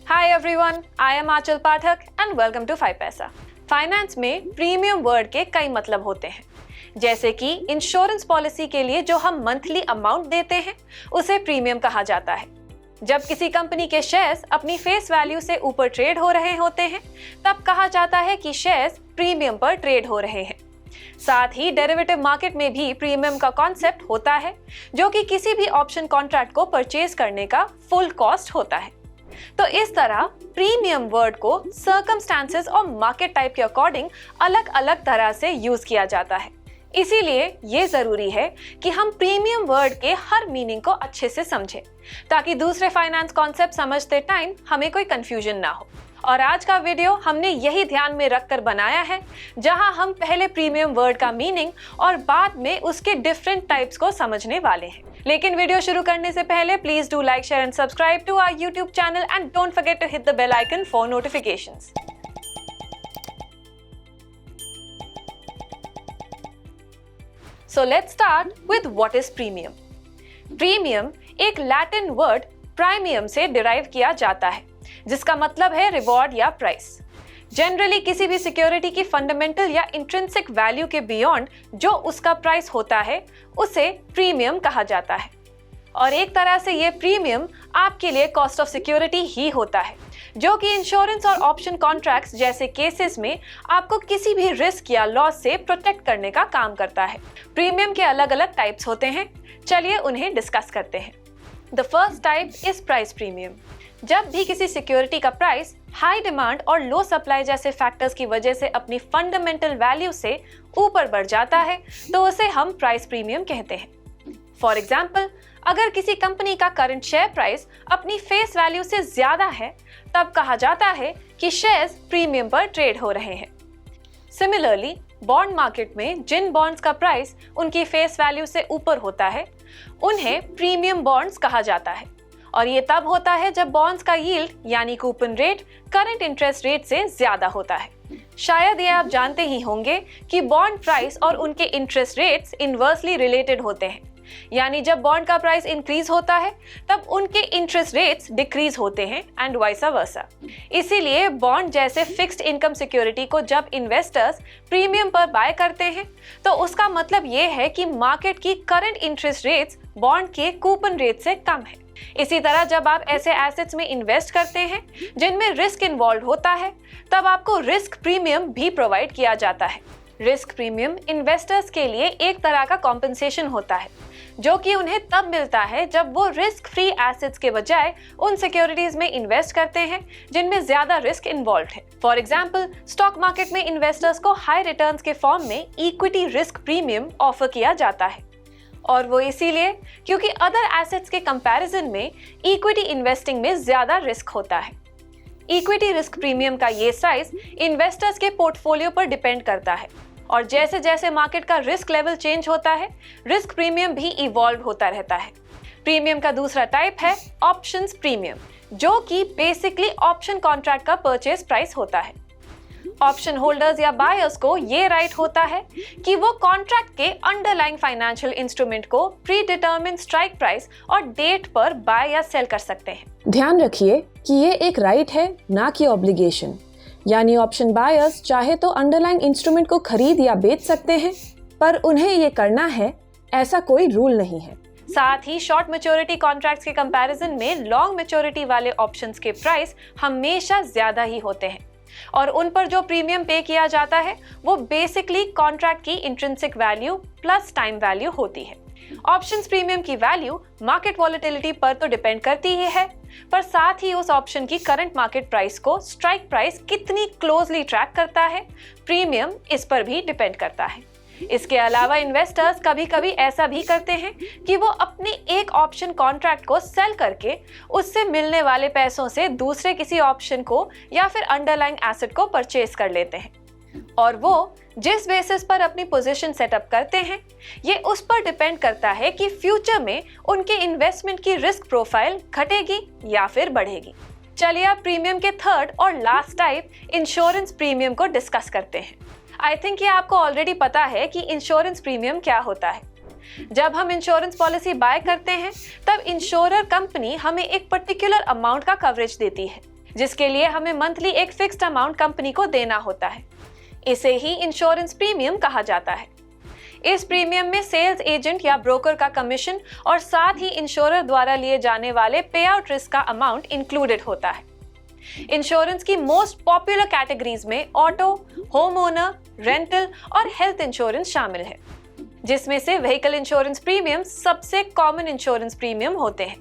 Hi everyone, I am Achal Pathak and welcome to 5 पैसा। Finance में premium word के कई मतलब होते हैं, जैसे कि इंश्योरेंस पॉलिसी के लिए जो हम मंथली अमाउंट देते हैं उसे प्रीमियम कहा जाता है। जब किसी कंपनी के शेयर्स अपनी फेस वैल्यू से ऊपर ट्रेड हो रहे होते हैं तब कहा जाता है कि शेयर्स प्रीमियम पर ट्रेड हो रहे हैं। साथ ही डेरिवेटिव मार्केट में भी प्रीमियम का कॉन्सेप्ट होता है, जो कि किसी भी ऑप्शन कॉन्ट्रैक्ट को परचेज करने का फुल कॉस्ट होता है। तो इस तरह प्रीमियम वर्ड को सर्कमस्टेंसेस और मार्केट टाइप के अकॉर्डिंग अलग अलग तरह से यूज किया जाता है। इसीलिए ये जरूरी है कि हम प्रीमियम वर्ड के हर मीनिंग को अच्छे से समझें, ताकि दूसरे फाइनेंस कॉन्सेप्ट समझते टाइम हमें कोई कंफ्यूजन ना हो। और आज का वीडियो हमने यही ध्यान में रखकर बनाया है, जहां हम पहले प्रीमियम वर्ड का मीनिंग और बाद में उसके डिफरेंट टाइप्स को समझने वाले हैं। लेकिन वीडियो शुरू करने से पहले please do like, share and subscribe to our YouTube channel and don't forget to hit the bell icon for notifications. So let's start with what is premium. Premium एक लैटिन वर्ड प्राइमियम से derive किया जाता है, जिसका मतलब है reward या price. Generally किसी भी सिक्योरिटी की फंडामेंटल या इंट्रिंसिक वैल्यू के बियॉन्ड जो उसका प्राइस होता है उसे प्रीमियम कहा जाता है। और एक तरह से ये प्रीमियम आपके लिए कॉस्ट ऑफ सिक्योरिटी ही होता है, जो कि इंश्योरेंस और ऑप्शन कॉन्ट्रैक्ट्स जैसे केसेस में आपको किसी भी रिस्क या लॉस से प्रोटेक्ट करने का काम करता है। प्रीमियम के अलग अलग टाइप्स होते हैं, चलिए उन्हें डिस्कस करते हैं। The first type is price premium. जब भी किसी सिक्योरिटी का प्राइस हाई डिमांड और लो सप्लाई जैसे फैक्टर्स की वजह से अपनी फंडामेंटल वैल्यू से ऊपर बढ़ जाता है तो उसे हम प्राइस प्रीमियम कहते हैं। फॉर एग्जाम्पल, अगर किसी कंपनी का करंट शेयर प्राइस अपनी फेस वैल्यू से ज्यादा है तब कहा जाता है कि शेयर्स प्रीमियम पर ट्रेड हो रहे हैं। सिमिलरली, बॉन्ड मार्केट में जिन बॉन्ड्स का प्राइस उनकी फेस वैल्यू से ऊपर होता है उन्हें प्रीमियम बॉन्ड्स कहा जाता है। और ये तब होता है जब बॉन्ड्स का यील्ड यानी coupon rate current interest rate से ज्यादा होता है। शायद ये आप जानते ही होंगे कि बॉन्ड प्राइस और उनके इंटरेस्ट रेट्स इनवर्सली रिलेटेड होते हैं, यानी जब बॉन्ड का प्राइस इंक्रीज होता है तब उनके इंटरेस्ट रेट्स डिक्रीज होते हैं एंड वाइसा वर्सा। इसीलिए बॉन्ड जैसे फिक्स्ड इनकम सिक्योरिटी को जब इन्वेस्टर्स प्रीमियम पर बाय करते हैं तो उसका मतलब ये है कि मार्केट की करंट इंटरेस्ट रेट्स बॉन्ड के कूपन रेट से कम है। इसी तरह जब आप ऐसे एसेट्स में इन्वेस्ट करते हैं जिनमें रिस्क इन्वॉल्व होता है तब आपको रिस्क प्रीमियम भी प्रोवाइड किया जाता है। रिस्क प्रीमियम इन्वेस्टर्स के लिए एक तरह का कॉम्पेंसेशन होता है, जो कि उन्हें तब मिलता है जब वो रिस्क फ्री एसेट्स के बजाय उन सिक्योरिटीज में इन्वेस्ट करते हैं जिनमें ज्यादा रिस्क इन्वॉल्व है। फॉर एग्जाम्पल, स्टॉक मार्केट में इन्वेस्टर्स को हाई रिटर्न्स के फॉर्म में इक्विटी रिस्क प्रीमियम ऑफर किया जाता है, और वो इसीलिए क्योंकि अदर एसेट्स के कंपैरिजन में इक्विटी इन्वेस्टिंग में ज्यादा रिस्क होता है। इक्विटी रिस्क प्रीमियम का ये साइज इन्वेस्टर्स के पोर्टफोलियो पर डिपेंड करता है, और जैसे जैसे मार्केट का रिस्क लेवल चेंज होता है रिस्क प्रीमियम भी इवॉल्व होता रहता है। प्रीमियम का दूसरा टाइप है ऑप्शंस प्रीमियम, जो कि बेसिकली ऑप्शन कॉन्ट्रैक्ट का परचेज प्राइस होता है। ऑप्शन होल्डर्स या बायर्स को ये राइट होता है कि वो कॉन्ट्रैक्ट के अंडरलाइंग फाइनेंशियल इंस्ट्रूमेंट को प्री डिटर्मिन स्ट्राइक प्राइस और डेट पर बाय या सेल कर सकते हैं। ध्यान रखिए कि ये एक राइट है, ना कि ऑब्लिगेशन। यानी ऑप्शन बायर्स चाहे तो अंडरलाइंग इंस्ट्रूमेंट को खरीद या बेच सकते हैं, पर उन्हें ये करना है ऐसा कोई रूल नहीं है। साथ ही शॉर्ट मैच्योरिटी कॉन्ट्रैक्ट्स के कंपैरिजन में लॉन्ग मैच्योरिटी वाले ऑप्शंस के प्राइस हमेशा ज्यादा ही होते हैं, और उन पर जो प्रीमियम पे किया जाता है वो बेसिकली कॉन्ट्रैक्ट की intrinsic value plus time value होती है। ऑप्शंस प्रीमियम की वैल्यू मार्केट वॉलेटिलिटी पर तो डिपेंड करती ही है, पर साथ ही उस ऑप्शन की करंट मार्केट प्राइस को स्ट्राइक प्राइस कितनी क्लोजली ट्रैक करता है, प्रीमियम इस पर भी डिपेंड करता है। इसके अलावा इन्वेस्टर्स कभी कभी ऐसा भी करते हैं कि वो अपने एक ऑप्शन कॉन्ट्रैक्ट को सेल करके उससे मिलने वाले पैसों से दूसरे किसी ऑप्शन को या फिर अंडरलाइंग एसेट को परचेज कर लेते हैं, और वो जिस बेसिस पर अपनी पोजीशन सेटअप करते हैं ये उस पर डिपेंड करता है कि फ्यूचर में उनके इन्वेस्टमेंट की रिस्क प्रोफाइल घटेगी या फिर बढ़ेगी। चलिए अब प्रीमियम के थर्ड और लास्ट टाइप इंश्योरेंस प्रीमियम को डिस्कस करते हैं। आई थिंक ये आपको ऑलरेडी पता है कि इंश्योरेंस प्रीमियम क्या होता है। जब हम इंश्योरेंस पॉलिसी बाय करते हैं तब इंश्योरर कंपनी हमें एक पर्टिकुलर अमाउंट का कवरेज देती है, जिसके लिए हमें मंथली एक फिक्स्ड अमाउंट कंपनी को देना होता है। इसे ही इंश्योरेंस प्रीमियम कहा जाता है। इस प्रीमियम में सेल्स एजेंट या ब्रोकर का कमीशन और साथ ही इंश्योरर द्वारा लिए जाने वाले पे आउट रिस्क का अमाउंट इंक्लूडेड होता है। इंश्योरेंस की मोस्ट पॉपुलर कैटेगरीज में ऑटो, होम ओनर, रेंटल और हेल्थ इंश्योरेंस शामिल है, जिसमें से व्हीकल इंश्योरेंस प्रीमियम सबसे कॉमन इंश्योरेंस प्रीमियम होते हैं,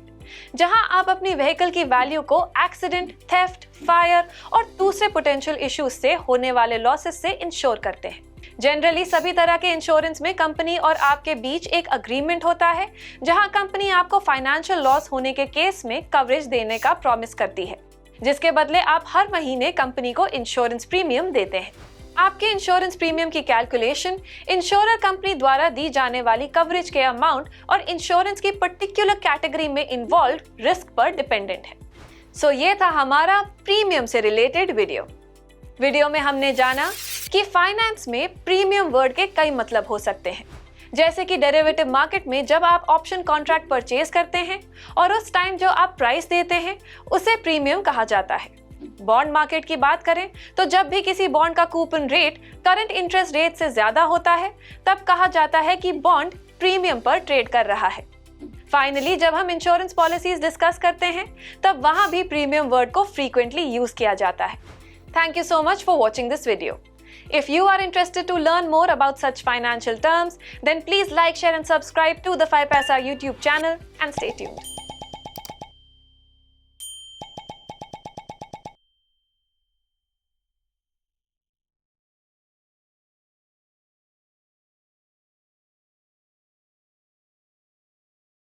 जहां आप अपनी व्हीकल की वैल्यू को एक्सीडेंट, थेफ्ट, फायर और दूसरे पोटेंशियल इश्यूज से होने वाले लॉसेस से इंश्योर करते हैं। जनरली सभी तरह के इंश्योरेंस में कंपनी और आपके बीच एक अग्रीमेंट होता है, जहां कंपनी आपको फाइनेंशियल लॉस होने के केस में कवरेज देने का प्रॉमिस करती है, जिसके बदले आप हर महीने कंपनी को इंश्योरेंस प्रीमियम देते हैं। आपके इंश्योरेंस प्रीमियम की कैलकुलेशन इंश्योरर कंपनी द्वारा दी जाने वाली कवरेज के अमाउंट और इंश्योरेंस की पर्टिकुलर कैटेगरी में इन्वॉल्व रिस्क पर डिपेंडेंट है। सो ये था हमारा प्रीमियम से रिलेटेड वीडियो में हमने जाना कि फाइनेंस में प्रीमियम वर्ड के कई मतलब हो सकते हैं, जैसे कि डेरिवेटिव मार्केट में जब आप ऑप्शन कॉन्ट्रैक्ट परचेज करते हैं और उस टाइम जो आप प्राइस देते हैं उसे प्रीमियम कहा जाता है। बॉन्ड मार्केट की बात करें तो जब भी किसी बॉन्ड का coupon rate current interest rate से ज्यादा होता है तब कहा जाता है कि बॉन्ड प्रीमियम पर ट्रेड कर रहा है। फाइनली जब हम इंश्योरेंस पॉलिसीज डिस्कस करते हैं तब वहां भी प्रीमियम वर्ड को फ्रीक्वेंटली यूज किया जाता है। Thank you so much for watching this video. If you are interested to learn more about such financial terms, then please like, share and subscribe to the 5paisa YouTube channel and stay tuned.